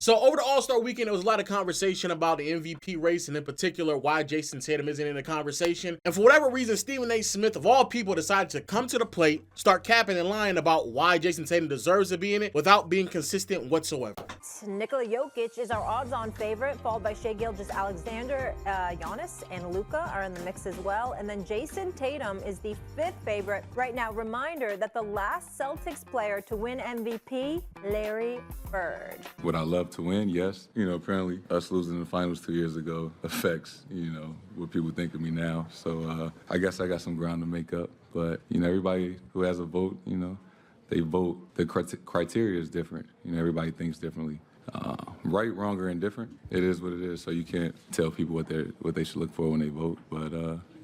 So over the All-Star weekend, there was a lot of conversation about the MVP race, and in particular, why Jason Tatum isn't in the conversation. And for whatever reason, Stephen A. Smith, of all people, decided to come to the plate, start capping and lying about why Jason Tatum deserves to be in it without being consistent whatsoever. Nikola Jokic is our odds-on favorite, followed by Shai Gilgeous-Alexander, Giannis, and Luka are in the mix as well. And then Jason Tatum is the 5th favorite. Right now, reminder that the last Celtics player to win MVP, Larry Bird. Would I love to win? Yes. Apparently us losing the finals 2 years ago affects, what people think of me now. So I guess I got some ground to make up. But, everybody who has a vote, they vote. The criteria is different. Everybody thinks differently. Right, wrong, or indifferent. It is what it is. So you can't tell people what they should look for when they vote. But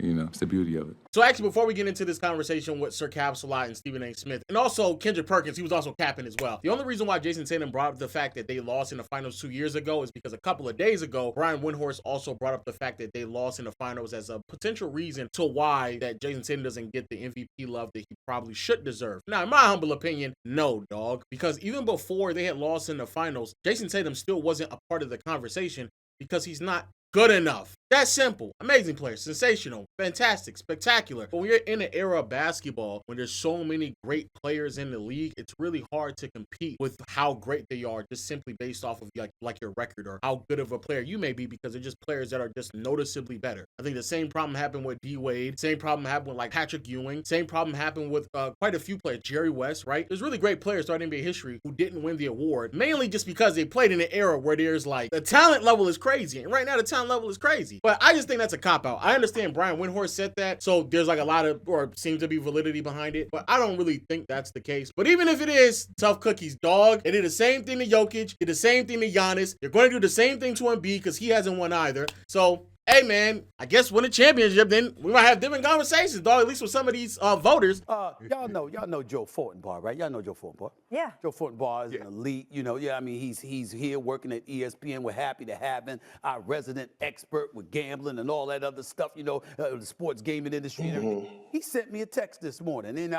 it's the beauty of it. So actually, before we get into this conversation with Sir Capsulot and Stephen A. Smith, and also Kendrick Perkins, he was also capping as well. The only reason why Jason Tatum brought up the fact that they lost in the finals 2 years ago is because a couple of days ago, Brian Windhorst also brought up the fact that they lost in the finals as a potential reason to why that Jason Tatum doesn't get the MVP love that he probably should deserve. Now, in my humble opinion, no, dog. Because even before they had lost in the finals, Jason Tatum still wasn't a part of the conversation because he's not good enough. That's simple. Amazing player, sensational, fantastic, spectacular. But when you're in an era of basketball, when there's so many great players in the league, it's really hard to compete with how great they are just simply based off of like your record or how good of a player you may be, because they're just players that are just noticeably better. I think the same problem happened with D Wade, same problem happened with like Patrick Ewing, same problem happened with quite a few players, Jerry West, right? There's really great players throughout NBA history who didn't win the award, mainly just because they played in an era where there's like the talent level is crazy. And right now the talent level is crazy. But I just think that's a cop-out. I understand Brian Windhorst said that, so there's like a lot of, or seems to be validity behind it, but I don't really think that's the case. But even if it is, tough cookies, dog. They did the same thing to Jokic, did the same thing to Giannis. They're going to do the same thing to Embiid because he hasn't won either. So, hey, man, I guess win a championship, then we might have different conversations, dog, at least with some of these voters. Y'all know Joe Fortenbaugh, right? Y'all know Joe Fortenbaugh. Yeah. Joe Fortenbaugh is an elite, he's here working at ESPN. We're happy to have him, our resident expert with gambling and all that other stuff, the sports gaming industry and everything. He sent me a text this morning, and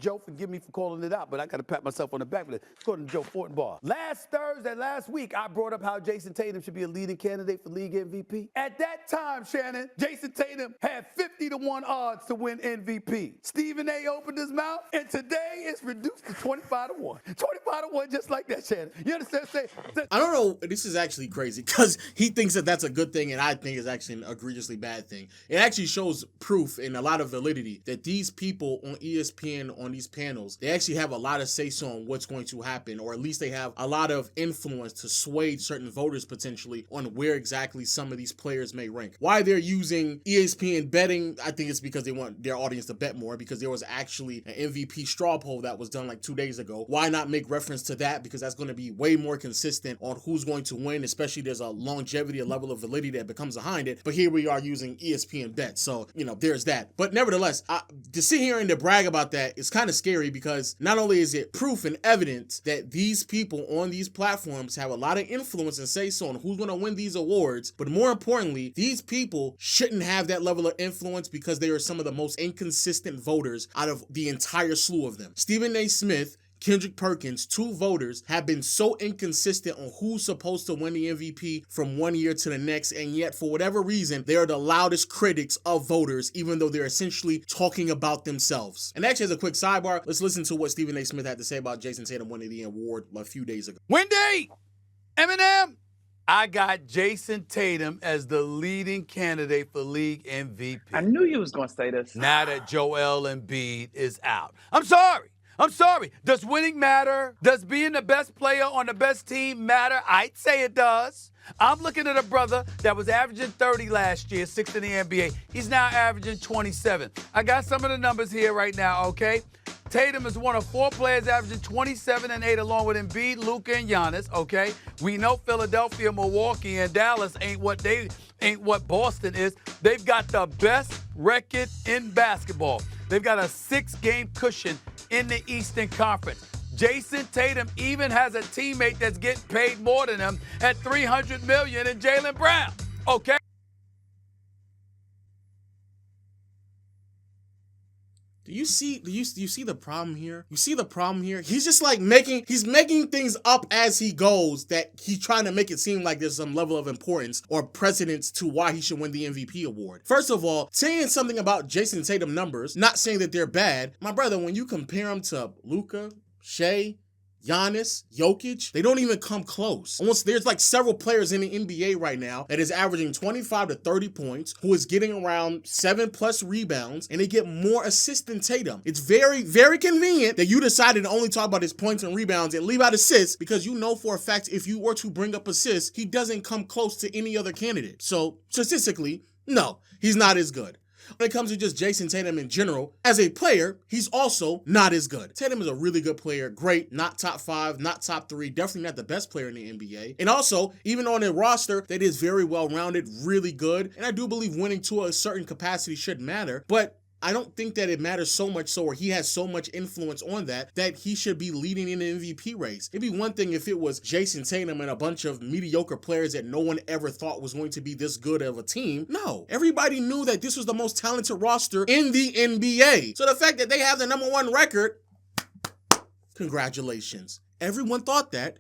Joe, forgive me for calling it out, but I got to pat myself on the back for this. According to Joe Fortenbaugh, last week, I brought up how Jason Tatum should be a leading candidate for league MVP. At that time, Shannon, Jason Tatum had 50-1 odds to win MVP. Stephen A. opened his mouth, and today it's reduced to 25-1. 25-1, just like that, Shannon. You understand? I don't know. This is actually crazy because he thinks that that's a good thing, and I think it's actually an egregiously bad thing. It actually shows proof and a lot of validity that these people on ESPN, on these panels, they actually have a lot of say-so on what's going to happen, or at least they have a lot of influence to sway certain voters potentially on where exactly some of these players may rank. Why they're using ESPN betting, I think it's because they want their audience to bet more, because there was actually an MVP straw poll that was done like 2 days ago. Why not make reference to that? Because that's going to be way more consistent on who's going to win, especially there's a longevity, a level of validity that becomes behind it. But here we are using ESPN bets. So, there's that. But nevertheless, to sit here and to brag about that is kind of scary, because not only is it proof and evidence that these people on these platforms have a lot of influence and say so on who's going to win these awards, but more importantly, these people shouldn't have that level of influence because they are some of the most inconsistent voters out of the entire slew of them. Stephen A. Smith, Kendrick Perkins, 2 voters, have been so inconsistent on who's supposed to win the MVP from one year to the next, and yet for whatever reason, they are the loudest critics of voters, even though they're essentially talking about themselves. And actually, as a quick sidebar, let's listen to what Stephen A. Smith had to say about Jason Tatum winning the award a few days ago. Wendy! Eminem! I got Jason Tatum as the leading candidate for league MVP. I knew you was going to say this. Now that Joel Embiid is out. I'm sorry. Does winning matter? Does being the best player on the best team matter? I'd say it does. I'm looking at a brother that was averaging 30 last year, 6th in the NBA. He's now averaging 27. I got some of the numbers here right now, okay? Tatum is one of 4 players averaging 27 and 8 along with Embiid, Luka, and Giannis, okay? We know Philadelphia, Milwaukee, and Dallas ain't what Boston is. They've got the best record in basketball. They've got a 6-game cushion in the Eastern Conference. Jason Tatum even has a teammate that's getting paid more than him at $300 million in Jaylen Brown, okay? Do you see the problem here? You see the problem here? He's just like making things up as he goes, that he's trying to make it seem like there's some level of importance or precedence to why he should win the MVP award. First of all, saying something about Jason Tatum numbers, not saying that they're bad. My brother, when you compare him to Luka, Shea, Giannis, Jokic, they don't even come close. There's like several players in the NBA right now that is averaging 25 to 30 points, who is getting around 7+ rebounds, and they get more assists than Tatum. It's very, very convenient that you decided to only talk about his points and rebounds and leave out assists, because you know for a fact if you were to bring up assists, he doesn't come close to any other candidate. So statistically, no, he's not as good. When it comes to just Jason Tatum in general, as a player, he's also not as good. Tatum is a really good player, great, not top 5, not top 3, definitely not the best player in the NBA. And also, even on a roster that is very well-rounded, really good, and I do believe winning to a certain capacity should matter, but I don't think that it matters so much so, or he has so much influence on that he should be leading in the MVP race. It'd be one thing if it was Jason Tatum and a bunch of mediocre players that no one ever thought was going to be this good of a team. No, everybody knew that this was the most talented roster in the NBA. So the fact that they have the #1 record, congratulations. Everyone thought that.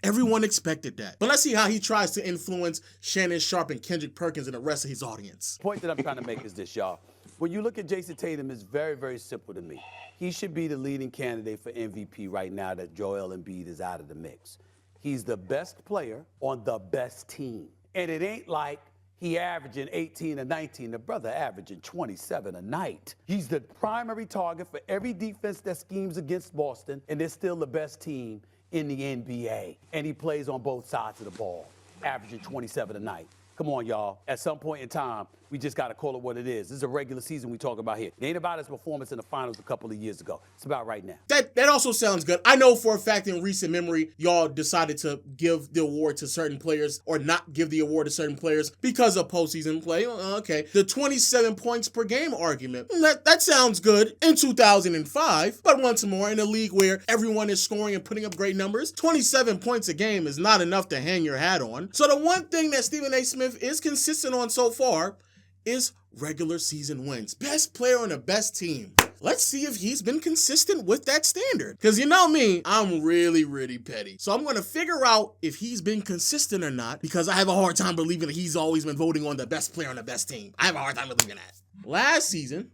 Everyone expected that. But let's see how he tries to influence Shannon Sharpe and Kendrick Perkins and the rest of his audience. The point that I'm trying to make is this, y'all. When you look at Jason Tatum, it's very, very simple to me. He should be the leading candidate for MVP right now that Joel Embiid is out of the mix. He's the best player on the best team. And it ain't like he averaging 18 or 19. The brother averaging 27 a night. He's the primary target for every defense that schemes against Boston, and they're still the best team in the NBA. And he plays on both sides of the ball, averaging 27 a night. Come on, y'all. At some point in time, we just got to call it what it is. This is a regular season we talk about here. It ain't about his performance in the finals a couple of years ago. It's about right now. That also sounds good. I know for a fact in recent memory, y'all decided to give the award to certain players or not give the award to certain players because of postseason play. Okay. The 27 points per game argument. That sounds good in 2005. But once more, in a league where everyone is scoring and putting up great numbers, 27 points a game is not enough to hang your hat on. So the one thing that Stephen A. Smith is consistent on so far is regular season wins. Best player on the best team. Let's see if he's been consistent with that standard. Because you know me, I'm really, really petty. So I'm going to figure out if he's been consistent or not, because I have a hard time believing that he's always been voting on the best player on the best team. I have a hard time believing that. Last season,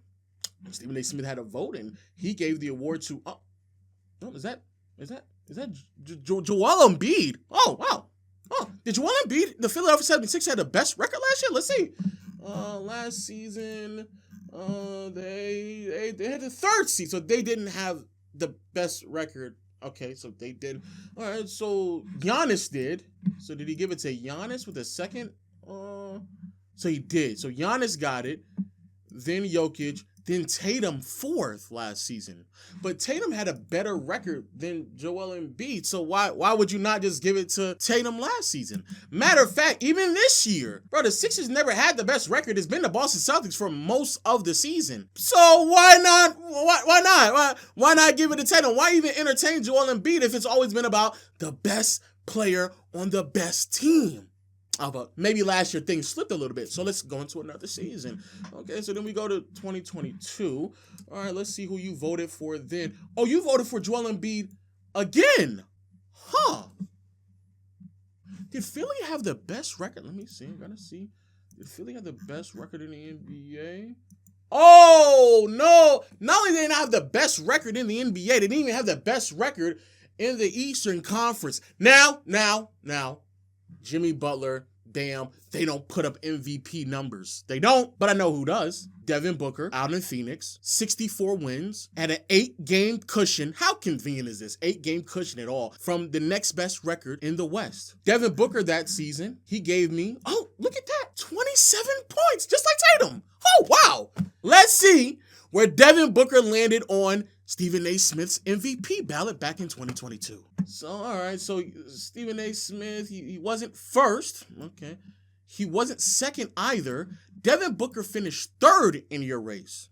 Stephen A. Smith had a vote and he gave the award to, is that Joel Embiid? Oh, wow. Oh, did Joel Embiid, the Philadelphia 76 had the best record last year? Let's see. Last season, they had the 3rd seed, so they didn't have the best record. Okay, so they did. All right, so Giannis did. So did he give it to Giannis with a second? So he did. So Giannis got it, then Jokic, then Tatum 4th last season. But Tatum had a better record than Joel Embiid, so why would you not just give it to Tatum last season? Matter of fact, even this year, bro, the Sixers never had the best record. It's been the Boston Celtics for most of the season. So why not? Why not give it to Tatum? Why even entertain Joel Embiid if it's always been about the best player on the best team? But maybe last year things slipped a little bit. So let's go into another season. Okay, so then we go to 2022. All right, let's see who you voted for then. Oh, you voted for Joel Embiid again. Huh. Did Philly have the best record? Let me see. I'm going to see. Did Philly have the best record in the NBA? Oh, no. Not only did they not have the best record in the NBA, they didn't even have the best record in the Eastern Conference. Now, Jimmy Butler, damn, they don't put up MVP numbers. They don't, but I know who does. Devin Booker out in Phoenix, 64 wins, had an 8-game cushion. How convenient is this? 8-game cushion at all from the next best record in the West. Devin Booker that season, he gave me, oh, look at that, 27 points, just like Tatum. Oh, wow. Let's see where Devin Booker landed on Stephen A. Smith's MVP ballot back in 2022. So, all right, so Stephen A. Smith, he wasn't first. Okay. He wasn't second either. Devin Booker finished 3rd in your race.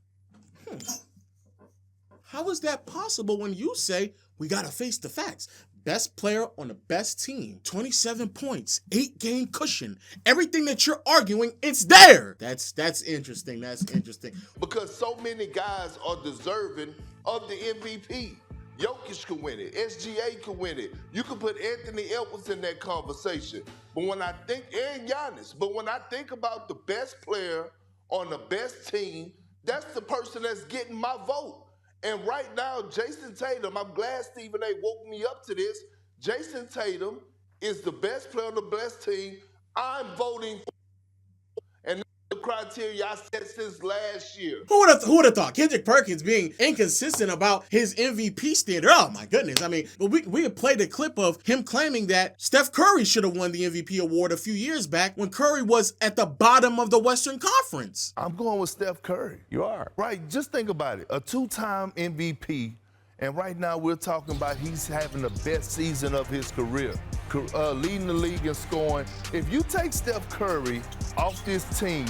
How is that possible when you say we got to face the facts? best player on the best team, 27 points, 8-game cushion, everything that you're arguing, it's there. That's interesting. That's interesting. Because so many guys are deserving of the MVP. Jokic can win it. SGA can win it. You can put Anthony Edwards in that conversation. And Giannis. But when I think about the best player on the best team, that's the person that's getting my vote. And right now, Jason Tatum, I'm glad Stephen A. woke me up to this. Jason Tatum is the best player on the best team. I'm voting for, and that's the criteria I set since last year. Who would have thought Kendrick Perkins being inconsistent about his MVP standard? Oh my goodness! I mean, we had played a clip of him claiming that Steph Curry should have won the MVP award a few years back when Curry was at the bottom of the Western Conference. I'm going with Steph Curry. You are. Right, just think about it. A two-time MVP, and right now we're talking about he's having the best season of his career, leading the league in scoring. If you take Steph Curry off this team,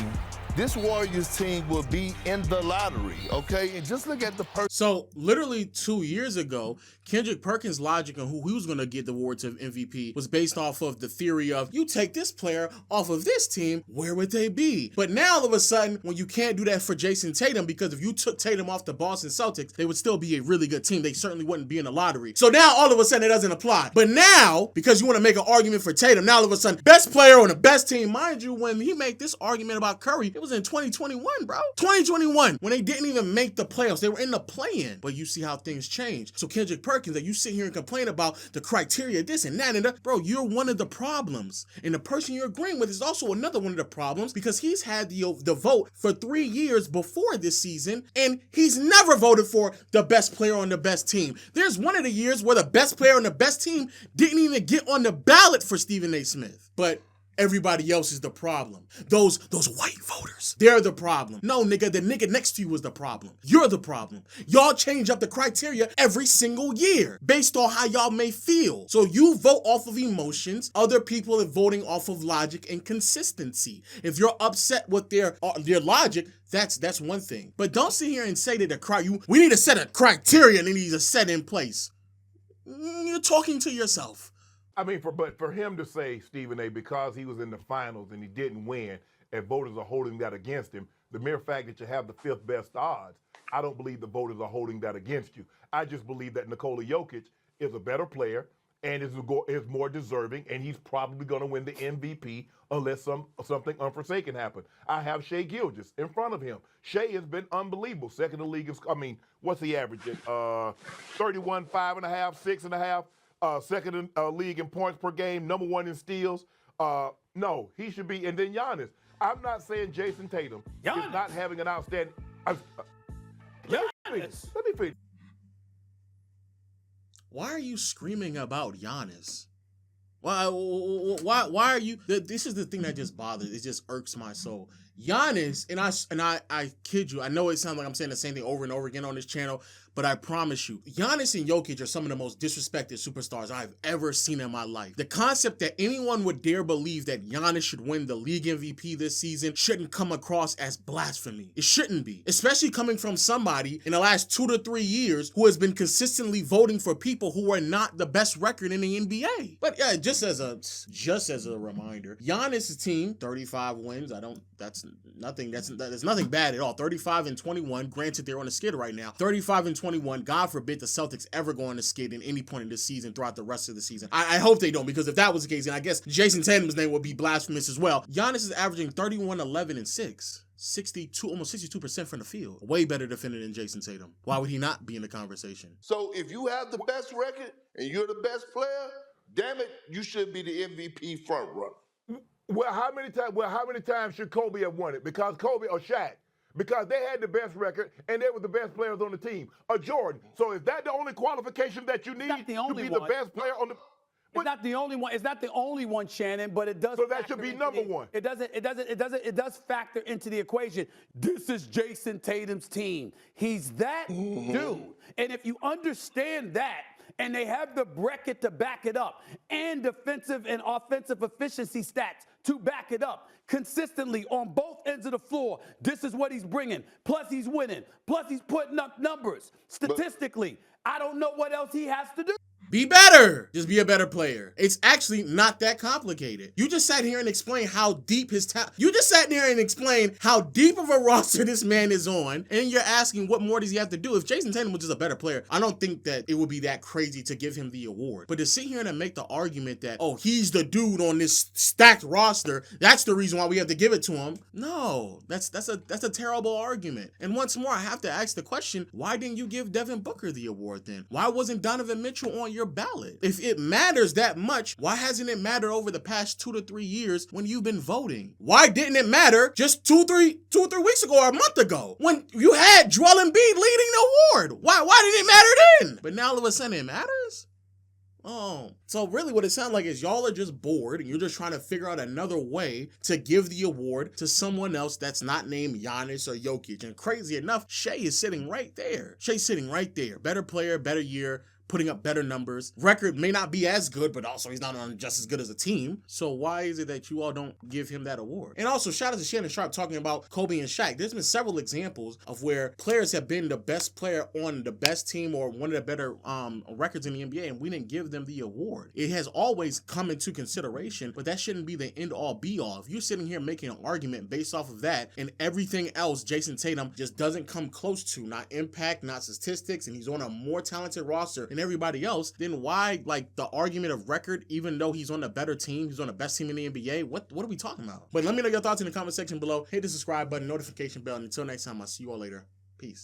this Warriors team will be in the lottery, okay? And just look at the person. So literally 2 years ago, Kendrick Perkins' logic on who he was going to get the award to MVP was based off of the theory of, you take this player off of this team, where would they be? But now all of a sudden, when you can't do that for Jason Tatum, because if you took Tatum off the Boston Celtics, they would still be a really good team. They certainly wouldn't be in the lottery. So now all of a sudden it doesn't apply. But now, because you want to make an argument for Tatum, now all of a sudden, best player on the best team. Mind you, when he made this argument about Curry, it was in 2021, bro. 2021, when they didn't even make the playoffs. They were in the play-in. But you see how things change. So Kendrick Perkins, that you sit here and complain about the criteria, this and that, and that, bro, you're one of the problems. And the person you're agreeing with is also another one of the problems, because he's had the vote for 3 years before this season, and he's never voted for the best player on the best team. There's one of the years where the best player on the best team didn't even get on the ballot for Stephen A. Smith. But everybody else is the problem. Those white voters, they're the problem. No, nigga, the nigga next to you was the problem. You're the problem. Y'all change up the criteria every single year based on how y'all may feel. So you vote off of emotions. Other people are voting off of logic and consistency. If you're upset with their logic, that's one thing. But don't sit here and say that we need to set a criteria and it needs to set in place. You're talking to yourself. I mean, but for him to say, Stephen A., because he was in the finals and he didn't win, and voters are holding that against him, the mere fact that you have the fifth best odds, I don't believe the voters are holding that against you. I just believe that Nikola Jokic is a better player and is more deserving, and he's probably going to win the MVP unless something unforsaken happens. I have Shai Gilgeous in front of him. Shai has been unbelievable. Second in the league. What's he averaging? 31, 5.5, 6.5. Second in league in points per game, number one in steals. No, he should be. And then Giannis. I'm not saying Jason Tatum is not having an outstanding. Let me finish. Why are you screaming about Giannis? Why are you? This is the thing that just bothers. It just irks my soul. Giannis, and I kid you, I know it sounds like I'm saying the same thing over and over again on this channel, but I promise you, Giannis and Jokic are some of the most disrespected superstars I've ever seen in my life. The concept that anyone would dare believe that Giannis should win the league MVP this season shouldn't come across as blasphemy. It shouldn't be, especially coming from somebody in the last 2 to 3 years who has been consistently voting for people who are not the best record in the NBA. But yeah, just as a reminder, Giannis' team, 35 wins. That's nothing bad at all. 35-21. Granted, they're on a skid right now. 35-21. God forbid the Celtics ever go on a skid in any point in this season throughout the rest of the season. I hope they don't, because if that was the case, then I guess Jason Tatum's name would be blasphemous as well. Giannis is averaging 31, 11, and 6. 62, almost 62% from the field. Way better defender than Jason Tatum. Why would he not be in the conversation? So if you have the best record and you're the best player, damn it, you should be the MVP front runner. Well, how many times should Kobe have won it? Because Kobe or Shaq? Because they had the best record and they were the best players on the team. Or Jordan. So is that the only qualification that you need to be the best player on the? It's not the only one. It's not the only one, Shannon, but it does. So that should be number one. It does factor into the equation. This is Jason Tatum's team. He's that dude. And if you understand that, and they have the bracket to back it up, and defensive and offensive efficiency stats to back it up consistently on both ends of the floor. This is what he's bringing. Plus he's winning. Plus he's putting up numbers. Statistically, I don't know what else he has to do. Be better. Just be a better player. It's actually not that complicated. You just sat here and explained how deep his talent. You just sat there and explained how deep of a roster this man is on, and you're asking what more does he have to do? If Jason Tatum was just a better player, I don't think that it would be that crazy to give him the award. But to sit here and make the argument that, oh, he's the dude on this stacked roster, that's the reason why we have to give it to him. No, that's a terrible argument. And once more, I have to ask the question, why didn't you give Devin Booker the award then? Why wasn't Donovan Mitchell on your ballot? If it matters that much, why hasn't it mattered over the past 2 to 3 years when you've been voting? Why didn't it matter just two or three weeks ago or a month ago when you had Joel Embiid leading the award? Why didn't it matter then? But now all of a sudden it matters? Oh, so really what it sounds like is y'all are just bored and you're just trying to figure out another way to give the award to someone else that's not named Giannis or Jokic. And crazy enough, Shea is sitting right there. Shea's sitting right there. Better player, better year, putting up better numbers. Record may not be as good, but also he's not on just as good as a team. So why is it that you all don't give him that award? And also, shout out to Shannon Sharp talking about Kobe and Shaq. There's been several examples of where players have been the best player on the best team or one of the better records in the NBA, and we didn't give them the award. It has always come into consideration, but that shouldn't be the end-all, be-all. If you're sitting here making an argument based off of that, and everything else Jason Tatum just doesn't come close to, not impact, not statistics, and he's on a more talented roster than everybody else, then why like the argument of record, even though he's on the better team, he's on the best team in the NBA? What are we talking about? But let me know your thoughts in the comment section below. Hit the subscribe button, notification bell, and until next time, I'll see you all later. Peace.